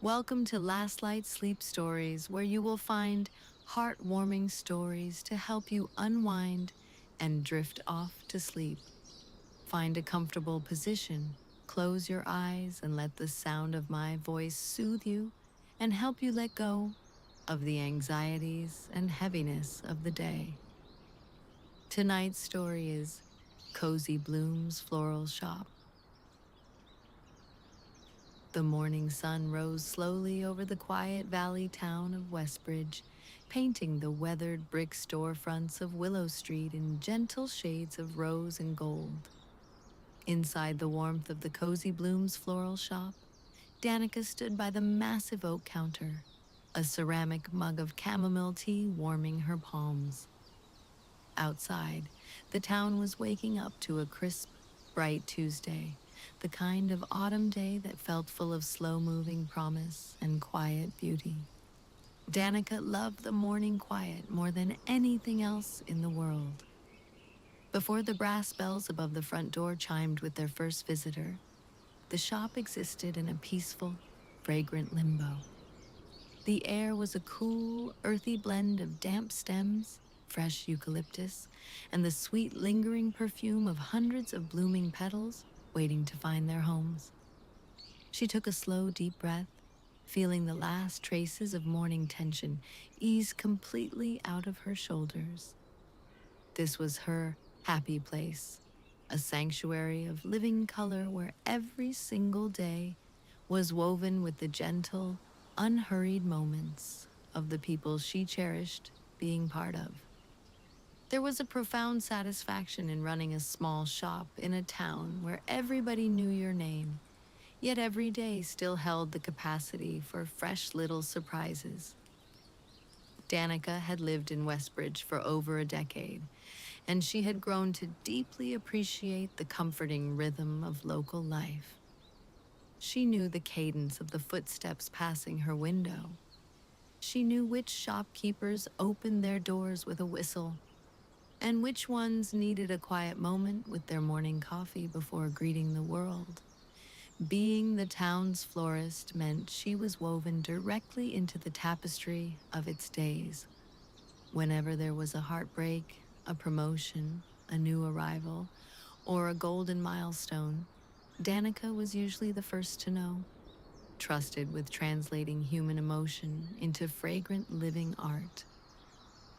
Welcome to Last Light Sleep Stories, where you will find heartwarming stories to help you unwind and drift off to sleep. Find a comfortable position, close your eyes, and let the sound of my voice soothe you and help you let go of the anxieties and heaviness of the day. Tonight's story is Cozy Blooms Floral Shop. The morning sun rose slowly over the quiet valley town of Westbridge, painting the weathered brick storefronts of Willow Street in gentle shades of rose and gold. Inside the warmth of the Cozy Blooms Floral Shop, Danica stood by the massive oak counter, a ceramic mug of chamomile tea warming her palms. Outside, the town was waking up to a crisp, bright Tuesday, the kind of autumn day that felt full of slow-moving promise and quiet beauty. Danica loved the morning quiet more than anything else in the world. Before the brass bells above the front door chimed with their first visitor, the shop existed in a peaceful, fragrant limbo. The air was a cool, earthy blend of damp stems, fresh eucalyptus, and the sweet, lingering perfume of hundreds of blooming petals waiting to find their homes. She took a slow, deep breath, feeling the last traces of morning tension ease completely out of her shoulders. This was her happy place, a sanctuary of living color where every single day was woven with the gentle, unhurried moments of the people she cherished being part of. There was a profound satisfaction in running a small shop in a town where everybody knew your name, yet every day still held the capacity for fresh little surprises. Danica had lived in Westbridge for over a decade, and she had grown to deeply appreciate the comforting rhythm of local life. She knew the cadence of the footsteps passing her window. She knew which shopkeepers opened their doors with a whistle and which ones needed a quiet moment with their morning coffee before greeting the world. Being the town's florist meant she was woven directly into the tapestry of its days. Whenever there was a heartbreak, a promotion, a new arrival, or a golden milestone, Danica was usually the first to know, trusted with translating human emotion into fragrant living art.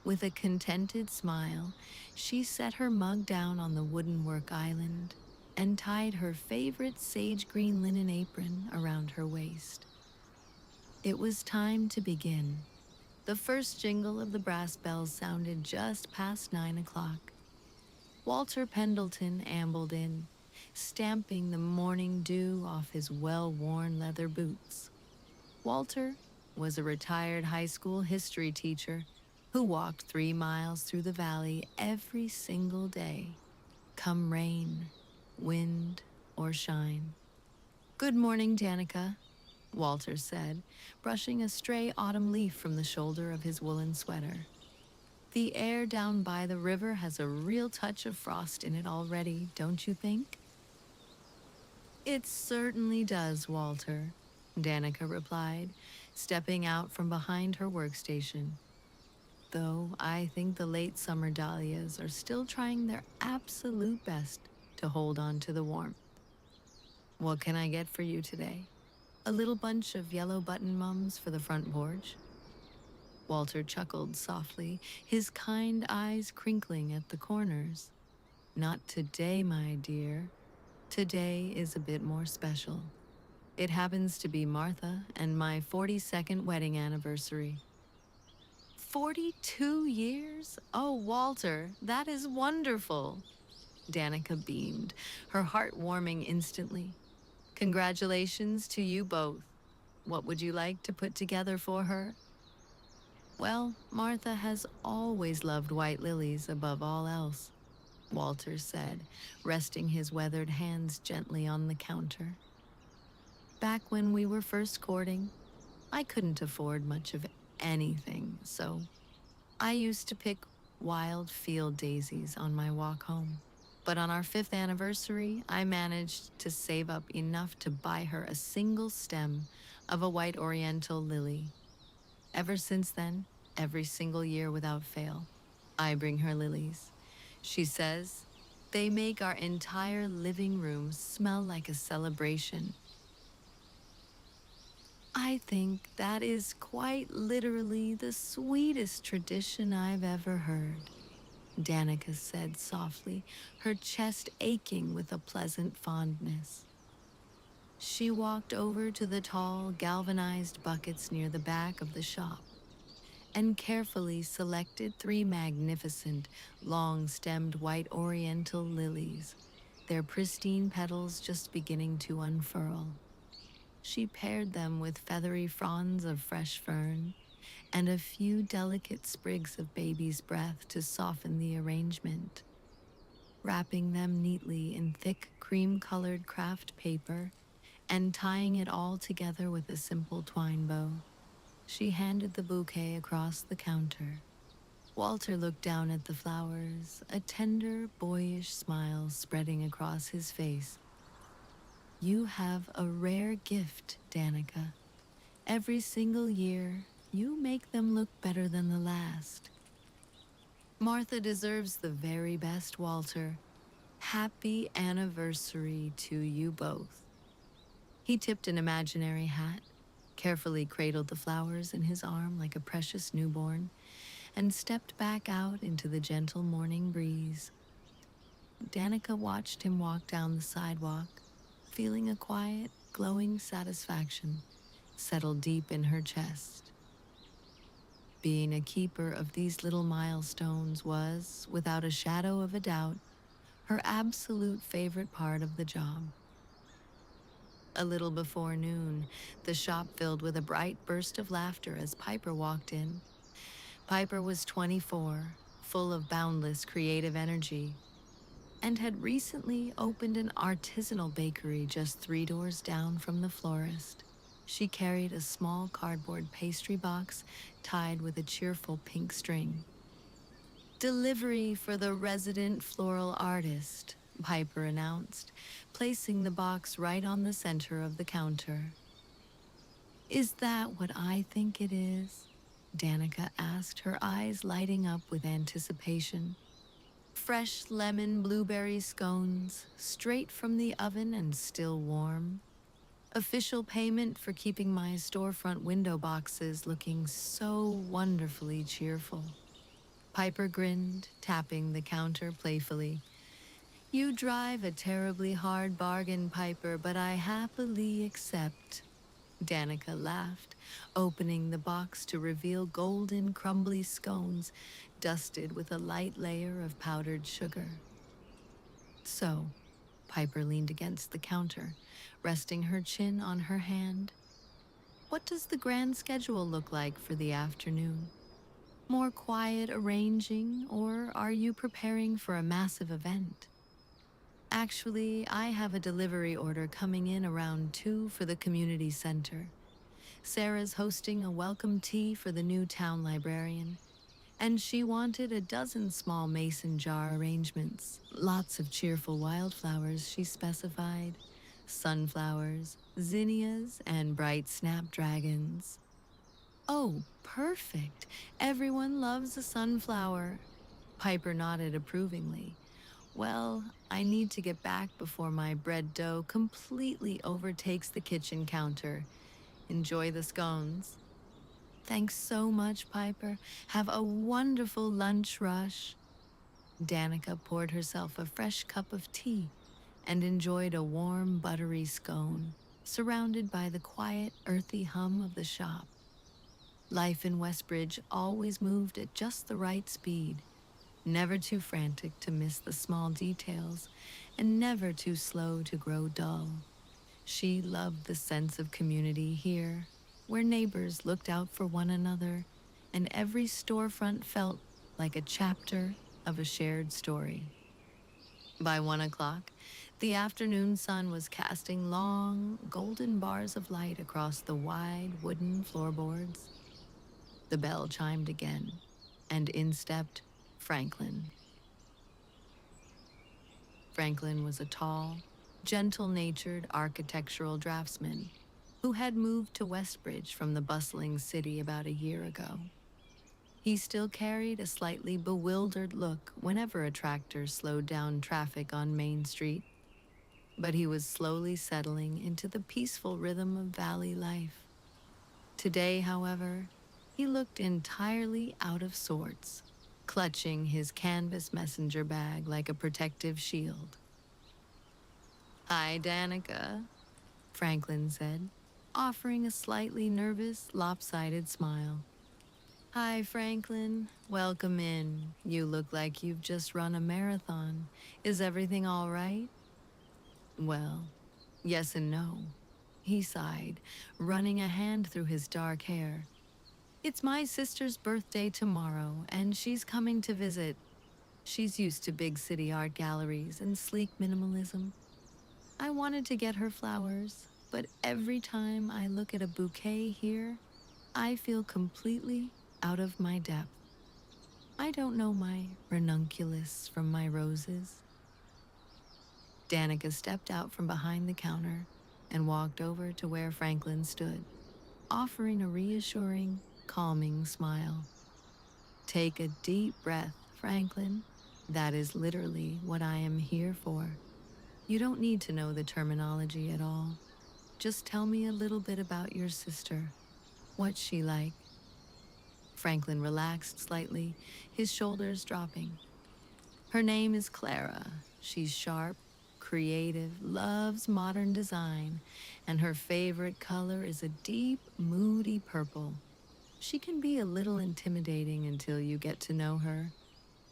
With a contented smile, she set her mug down on the wooden work island and tied her favorite sage green linen apron around her waist. It was time to begin. The first jingle of the brass bells sounded just past 9 o'clock. Walter Pendleton ambled in, stamping the morning dew off his well-worn leather boots. Walter was a retired high school history teacher who walked 3 miles through the valley every single day, come rain, wind, or shine. "Good morning, Danica," Walter said, brushing a stray autumn leaf from the shoulder of his woolen sweater. "The air down by the river has a real touch of frost in it already, don't you think?" "It certainly does, Walter," Danica replied, stepping out from behind her workstation. "Though I think the late summer dahlias are still trying their absolute best to hold on to the warmth. What can I get for you today? A little bunch of yellow button mums for the front porch?" Walter chuckled softly, his kind eyes crinkling at the corners. "Not today, my dear. Today is a bit more special. It happens to be Martha and my 42nd wedding anniversary." 42 years? Oh, Walter, that is wonderful. Danica beamed, her heart warming instantly. "Congratulations to you both. What would you like to put together for her?" "Well, Martha has always loved white lilies above all else," Walter said, resting his weathered hands gently on the counter. "Back when we were first courting, I couldn't afford much of anything, so I used to pick wild field daisies on my walk home. But on our 5th anniversary, I managed to save up enough to buy her a single stem of a white oriental lily. Ever since then, every single year without fail, I bring her lilies. She says, they make our entire living room smell like a celebration. I think that is quite literally the sweetest tradition I've ever heard, Danica said softly, her chest aching with a pleasant fondness. She walked over to the tall, galvanized buckets near the back of the shop and carefully selected three magnificent, long-stemmed white oriental lilies, their pristine petals just beginning to unfurl. She paired them with feathery fronds of fresh fern and a few delicate sprigs of baby's breath to soften the arrangement. Wrapping them neatly in thick cream-colored craft paper and tying it all together with a simple twine bow, she handed the bouquet across the counter. Walter looked down at the flowers, a tender, boyish smile spreading across his face. You have a rare gift, Danica. Every single year, you make them look better than the last. Martha deserves the very best, Walter. Happy anniversary to you both. He tipped an imaginary hat, carefully cradled the flowers in his arm like a precious newborn, and stepped back out into the gentle morning breeze. Danica watched him walk down the sidewalk, feeling a quiet, glowing satisfaction settle deep in her chest. Being a keeper of these little milestones was, without a shadow of a doubt, her absolute favorite part of the job. A little before noon, the shop filled with a bright burst of laughter as Piper walked in. Piper was 24, full of boundless creative energy, and had recently opened an artisanal bakery just 3 doors down from the florist. She carried a small cardboard pastry box tied with a cheerful pink string. Delivery for the resident floral artist, Piper announced, placing the box right on the center of the counter. Is that what I think it is? Danica asked, her eyes lighting up with anticipation. Fresh lemon blueberry scones, straight from the oven and still warm. Official payment for keeping my storefront window boxes looking so wonderfully cheerful. Piper grinned, tapping the counter playfully. You drive a terribly hard bargain, Piper, but I happily accept. Danica laughed, opening the box to reveal golden, crumbly scones dusted with a light layer of powdered sugar. So, Piper leaned against the counter, resting her chin on her hand. What does the grand schedule look like for the afternoon? More quiet arranging, or are you preparing for a massive event? Actually, I have a delivery order coming in around 2 for the community center. Sarah's hosting a welcome tea for the new town librarian, and she wanted a dozen small mason jar arrangements. Lots of cheerful wildflowers, she specified. Sunflowers, zinnias, and bright snapdragons. Oh, perfect. Everyone loves a sunflower. Piper nodded approvingly. Well, I need to get back before my bread dough completely overtakes the kitchen counter. Enjoy the scones. Thanks so much, Piper. Have a wonderful lunch rush. Danica poured herself a fresh cup of tea and enjoyed a warm, buttery scone, surrounded by the quiet, earthy hum of the shop. Life in Westbridge always moved at just the right speed, never too frantic to miss the small details, and never too slow to grow dull. She loved the sense of community here, where neighbors looked out for one another, and every storefront felt like a chapter of a shared story. By 1 o'clock, the afternoon sun was casting long, golden bars of light across the wide wooden floorboards. The bell chimed again, and in stepped Franklin. Franklin was a tall, gentle-natured architectural draftsman, who had moved to Westbridge from the bustling city about a year ago. He still carried a slightly bewildered look whenever a tractor slowed down traffic on Main Street, but he was slowly settling into the peaceful rhythm of valley life. Today, however, he looked entirely out of sorts, clutching his canvas messenger bag like a protective shield. "Hi, Danica," Franklin said, offering a slightly nervous, lopsided smile. "Hi, Franklin. Welcome in. You look like you've just run a marathon. Is everything all right?" "Well, yes and no," he sighed, running a hand through his dark hair. "It's my sister's birthday tomorrow, and she's coming to visit. She's used to big city art galleries and sleek minimalism. I wanted to get her flowers, but every time I look at a bouquet here, I feel completely out of my depth. I don't know my ranunculus from my roses." Danica stepped out from behind the counter and walked over to where Franklin stood, offering a reassuring, calming smile. "Take a deep breath, Franklin. That is literally what I am here for. You don't need to know the terminology at all. Just tell me a little bit about your sister. What's she like?" Franklin relaxed slightly, his shoulders dropping. "Her name is Clara. She's sharp, creative, loves modern design, and her favorite color is a deep, moody purple. She can be a little intimidating until you get to know her,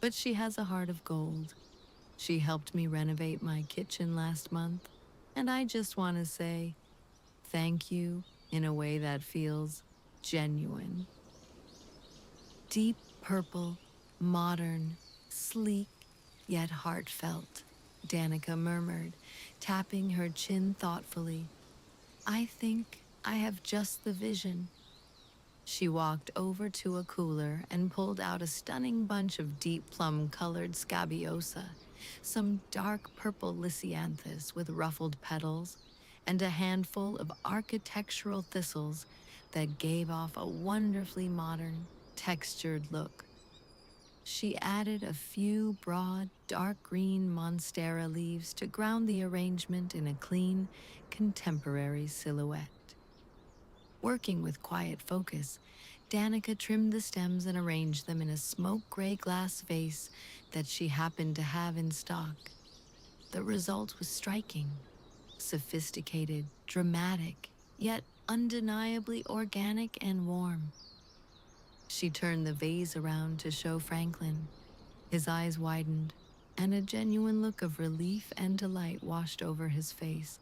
but she has a heart of gold. She helped me renovate my kitchen last month, and I just want to say thank you in a way that feels genuine." Deep purple, modern, sleek, yet heartfelt, Danica murmured, tapping her chin thoughtfully. "I think I have just the vision." She walked over to a cooler and pulled out a stunning bunch of deep plum-colored scabiosa, some dark purple lisianthus with ruffled petals, and a handful of architectural thistles that gave off a wonderfully modern, textured look. She added a few broad, dark green monstera leaves to ground the arrangement in a clean, contemporary silhouette. Working with quiet focus, Danica trimmed the stems and arranged them in a smoke gray glass vase that she happened to have in stock. The result was striking, sophisticated, dramatic, yet undeniably organic and warm. She turned the vase around to show Franklin. His eyes widened, and a genuine look of relief and delight washed over his face.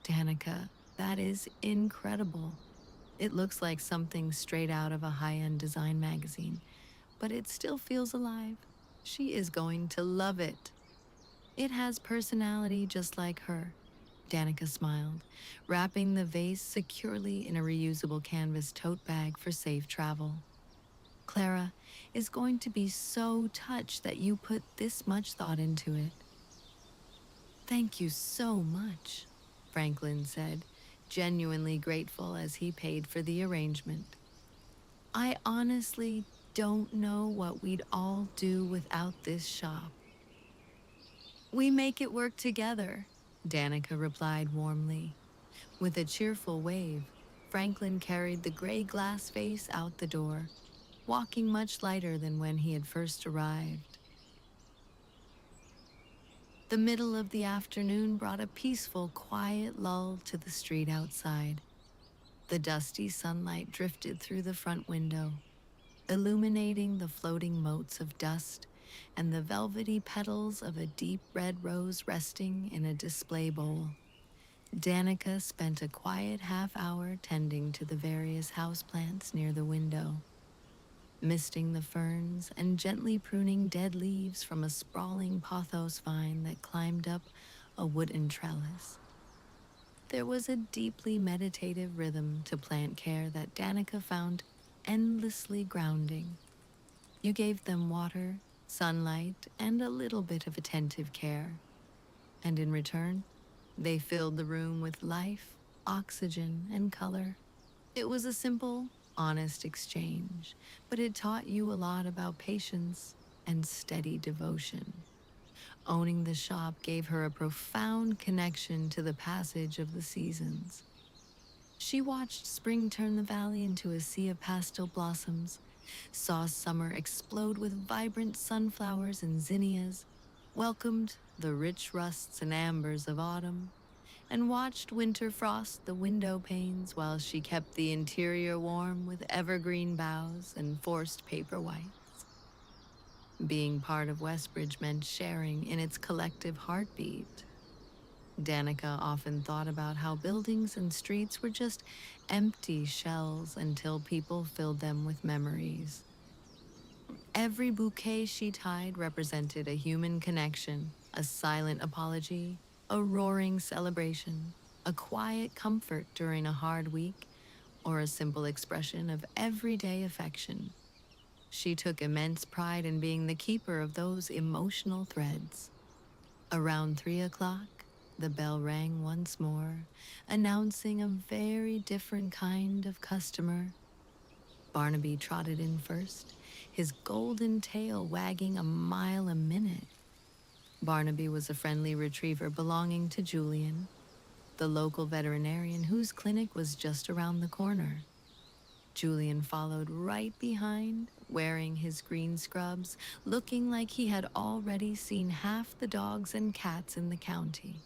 "Danica, that is incredible. It looks like something straight out of a high-end design magazine, but it still feels alive. She is going to love it. It has personality just like her." Danica smiled, wrapping the vase securely in a reusable canvas tote bag for safe travel. "Clara is going to be so touched that you put this much thought into it." "Thank you so much," Franklin said, genuinely grateful as he paid for the arrangement. "I honestly don't know what we'd all do without this shop." "We make it work together," Danica replied warmly. With a cheerful wave, Franklin carried the gray glass vase out the door, walking much lighter than when he had first arrived. The middle of the afternoon brought a peaceful, quiet lull to the street outside. The dusty sunlight drifted through the front window, illuminating the floating motes of dust and the velvety petals of a deep red rose resting in a display bowl. Danica spent a quiet half-hour tending to the various houseplants near the window, misting the ferns and gently pruning dead leaves from a sprawling pothos vine that climbed up a wooden trellis. There was a deeply meditative rhythm to plant care that Danica found endlessly grounding. You gave them water, sunlight, and a little bit of attentive care, and in return, they filled the room with life oxygen, and color. It was a simple, honest exchange, but it taught you a lot about patience and steady devotion. Owning the shop gave her a profound connection to the passage of the seasons. She watched spring turn the valley into a sea of pastel blossoms, saw summer explode with vibrant sunflowers and zinnias, welcomed the rich rusts and ambers of autumn, and watched winter frost the window panes while she kept the interior warm with evergreen boughs and forced paper whites. Being part of Westbridge meant sharing in its collective heartbeat. Danica often thought about how buildings and streets were just empty shells until people filled them with memories. Every bouquet she tied represented a human connection, a silent apology, a roaring celebration, a quiet comfort during a hard week, or a simple expression of everyday affection. She took immense pride in being the keeper of those emotional threads. Around 3 o'clock, the bell rang once more, announcing a very different kind of customer. Barnaby trotted in first, his golden tail wagging a mile a minute. Barnaby was a friendly retriever belonging to Julian, the local veterinarian whose clinic was just around the corner. Julian followed right behind, wearing his green scrubs, looking like he had already seen half the dogs and cats in the county.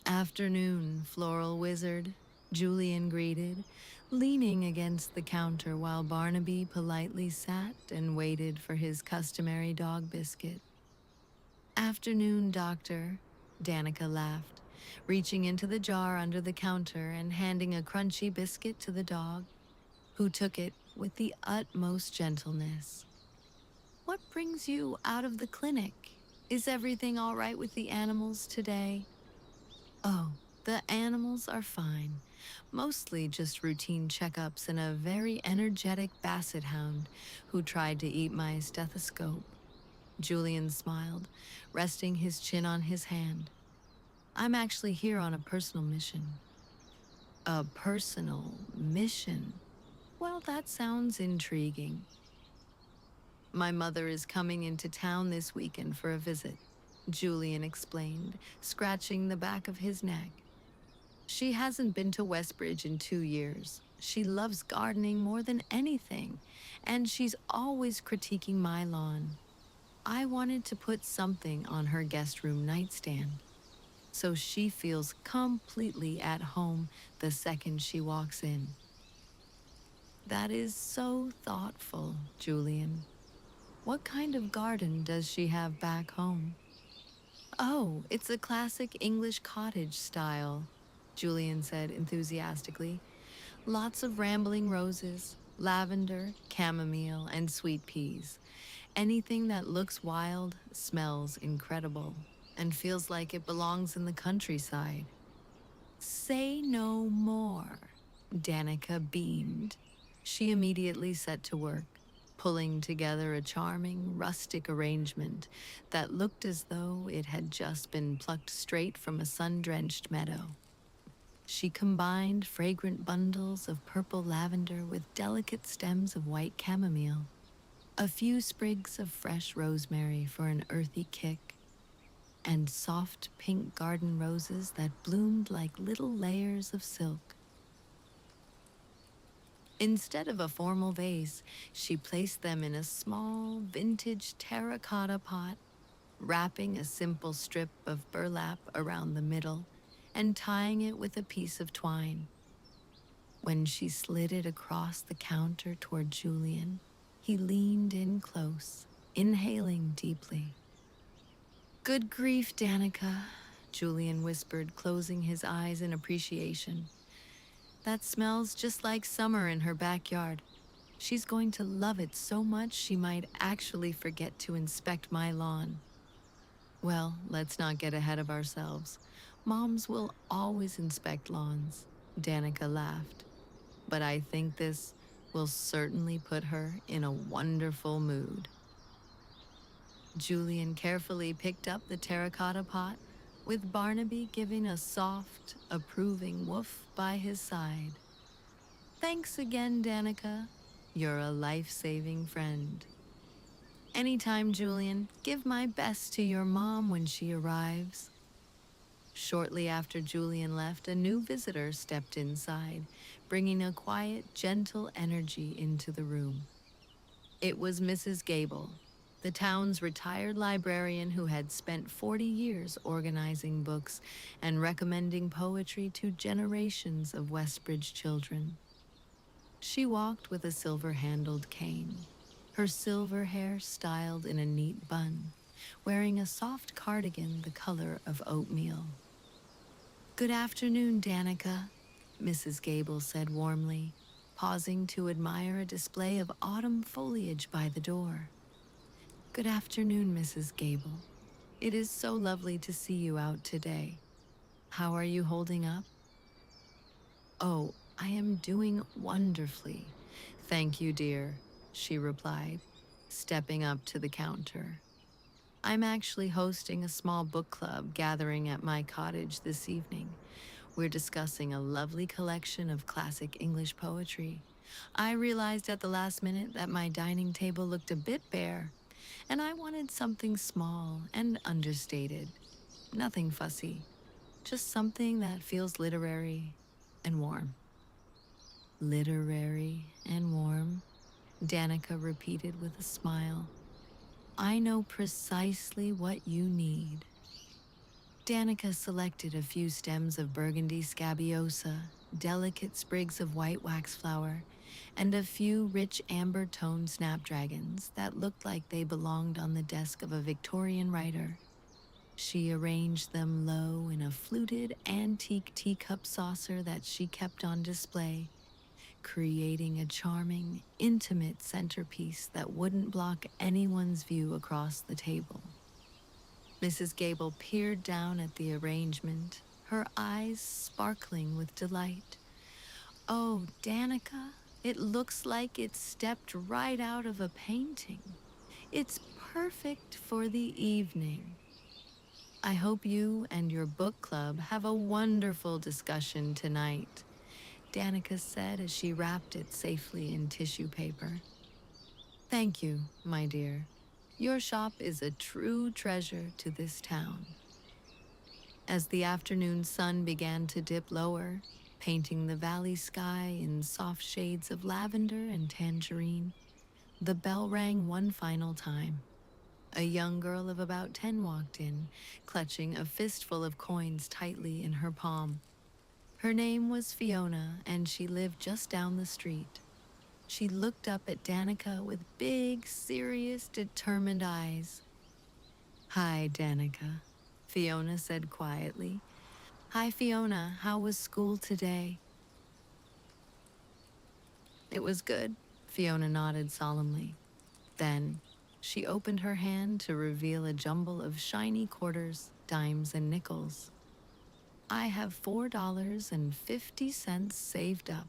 "Afternoon, floral wizard," Julian greeted, leaning against the counter while Barnaby politely sat and waited for his customary dog biscuit. "Afternoon, doctor," Danica laughed, reaching into the jar under the counter and handing a crunchy biscuit to the dog, who took it with the utmost gentleness. "What brings you out of the clinic? Is everything all right with the animals today?" "Oh, the animals are fine. Mostly just routine checkups and a very energetic basset hound who tried to eat my stethoscope." Julian smiled, resting his chin on his hand. "I'm actually here on a personal mission." "A personal mission? Well, that sounds intriguing." "My mother is coming into town this weekend for a visit," Julian explained, scratching the back of his neck. "She hasn't been to Westbridge in 2 years. She loves gardening more than anything, and she's always critiquing my lawn. I wanted to put something on her guest room nightstand, so she feels completely at home the second she walks in." "That is so thoughtful, Julian. What kind of garden does she have back home?" "Oh, it's a classic English cottage style," Julian said enthusiastically. "Lots of rambling roses, lavender, chamomile, and sweet peas. Anything that looks wild smells incredible and feels like it belongs in the countryside." "Say no more," Danica beamed. She immediately set to work, pulling together a charming, rustic arrangement that looked as though it had just been plucked straight from a sun-drenched meadow. She combined fragrant bundles of purple lavender with delicate stems of white chamomile, a few sprigs of fresh rosemary for an earthy kick, and soft pink garden roses that bloomed like little layers of silk. Instead of a formal vase, she placed them in a small, vintage terracotta pot, wrapping a simple strip of burlap around the middle and tying it with a piece of twine. When she slid it across the counter toward Julian, he leaned in close, inhaling deeply. "Good grief, Danica," Julian whispered, closing his eyes in appreciation. "That smells just like summer in her backyard. She's going to love it so much she might actually forget to inspect my lawn." "Well, let's not get ahead of ourselves. Moms will always inspect lawns," Danica laughed. "But I think this will certainly put her in a wonderful mood." Julian carefully picked up the terracotta pot, with Barnaby giving a soft, approving woof by his side. Thanks again, Danica. You're a life-saving friend. Anytime, Julian, give my best to your mom when she arrives. Shortly after Julian left, a new visitor stepped inside, bringing a quiet, gentle energy into the room. It was Mrs. Gable, the town's retired librarian who had spent 40 years organizing books and recommending poetry to generations of Westbridge children. She walked with a silver-handled cane, her silver hair styled in a neat bun, wearing a soft cardigan the color of oatmeal. Good afternoon, Danica, Mrs. Gable said warmly, pausing to admire a display of autumn foliage by the door. Good afternoon, Mrs. Gable. It is so lovely to see you out today. How are you holding up? Oh, I am doing wonderfully. Thank you, dear, she replied, stepping up to the counter. I'm actually hosting a small book club gathering at my cottage this evening. We're discussing a lovely collection of classic English poetry. I realized at the last minute that my dining table looked a bit bare, and I wanted something small and understated. Nothing fussy, just something that feels literary and warm. Literary and warm, Danica repeated with a smile. I know precisely what you need. Danica selected a few stems of burgundy scabiosa, delicate sprigs of white waxflower, and a few rich amber-toned snapdragons that looked like they belonged on the desk of a Victorian writer. She arranged them low in a fluted antique teacup saucer that she kept on display, creating a charming, intimate centerpiece that wouldn't block anyone's view across the table. Mrs. Gable peered down at the arrangement, her eyes sparkling with delight. Oh, Danica, it looks like it stepped right out of a painting. It's perfect for the evening. I hope you and your book club have a wonderful discussion tonight, Danica said as she wrapped it safely in tissue paper. Thank you, my dear. Your shop is a true treasure to this town. As the afternoon sun began to dip lower, painting the valley sky in soft shades of lavender and tangerine, the bell rang one final time. A young girl of about 10 walked in, clutching a fistful of coins tightly in her palm. Her name was Fiona, and she lived just down the street. She looked up at Danica with big, serious, determined eyes. Hi, Danica, Fiona said quietly. Hi, Fiona. How was school today? It was good, Fiona nodded solemnly. Then, she opened her hand to reveal a jumble of shiny quarters, dimes, and nickels. I have $4.50 saved up.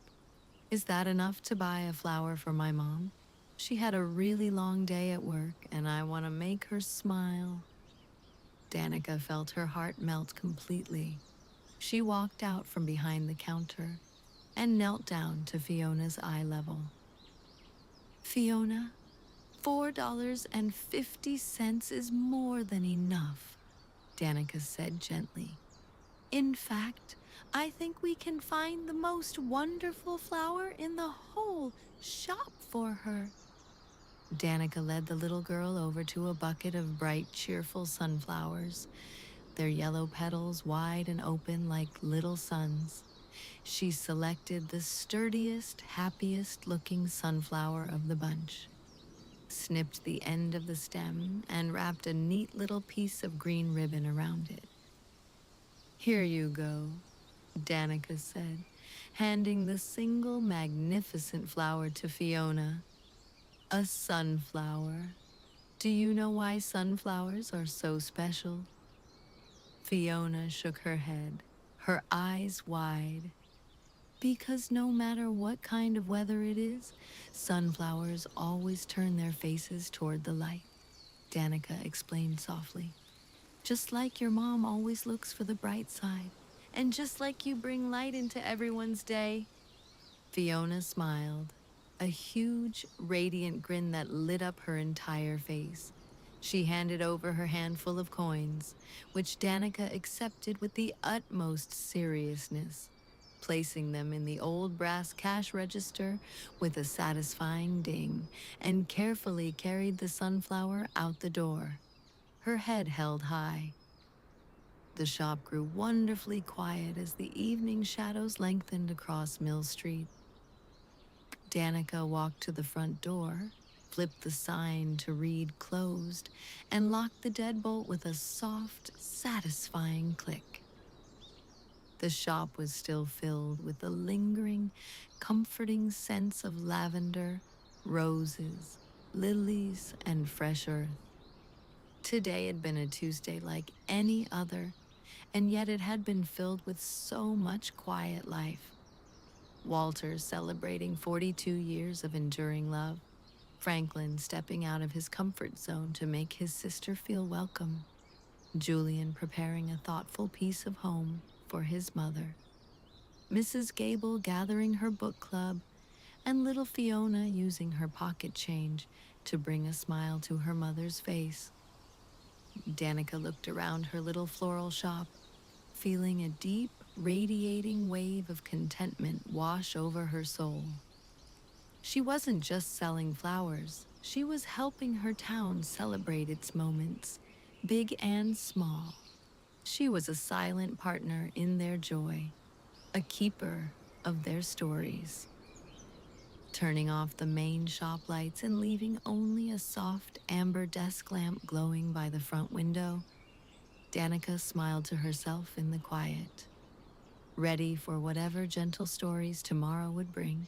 Is that enough to buy a flower for my mom? She had a really long day at work, and I want to make her smile. Danica felt her heart melt completely. She walked out from behind the counter and knelt down to Fiona's eye level. Fiona, $4.50 is more than enough, Danica said gently. In fact, I think we can find the most wonderful flower in the whole shop for her. Danica led the little girl over to a bucket of bright, cheerful sunflowers, their yellow petals wide and open like little suns. She selected the sturdiest, happiest-looking sunflower of the bunch, snipped the end of the stem, and wrapped a neat little piece of green ribbon around it. Here you go, Danica said, handing the single magnificent flower to Fiona. A sunflower. Do you know why sunflowers are so special? Fiona shook her head, her eyes wide. Because no matter what kind of weather it is, sunflowers always turn their faces toward the light, Danica explained softly. Just like your mom always looks for the bright side, and just like you bring light into everyone's day. Fiona smiled, a huge, radiant grin that lit up her entire face. She handed over her handful of coins, which Danica accepted with the utmost seriousness, placing them in the old brass cash register with a satisfying ding, and carefully carried the sunflower out the door, her head held high. The shop grew wonderfully quiet as the evening shadows lengthened across Mill Street. Danica walked to the front door, flipped the sign to read closed, and locked the deadbolt with a soft, satisfying click. The shop was still filled with the lingering, comforting scents of lavender, roses, lilies, and fresh earth. Today had been a Tuesday like any other, and yet it had been filled with so much quiet life. Walter celebrating 42 years of enduring love, Franklin stepping out of his comfort zone to make his sister feel welcome, Julian preparing a thoughtful piece of home for his mother, Mrs. Gable gathering her book club, and little Fiona using her pocket change to bring a smile to her mother's face. Danica looked around her little floral shop, feeling a deep, radiating wave of contentment wash over her soul. She wasn't just selling flowers, she was helping her town celebrate its moments, big and small. She was a silent partner in their joy, a keeper of their stories. Turning off the main shop lights and leaving only a soft amber desk lamp glowing by the front window, Danica smiled to herself in the quiet, ready for whatever gentle stories tomorrow would bring.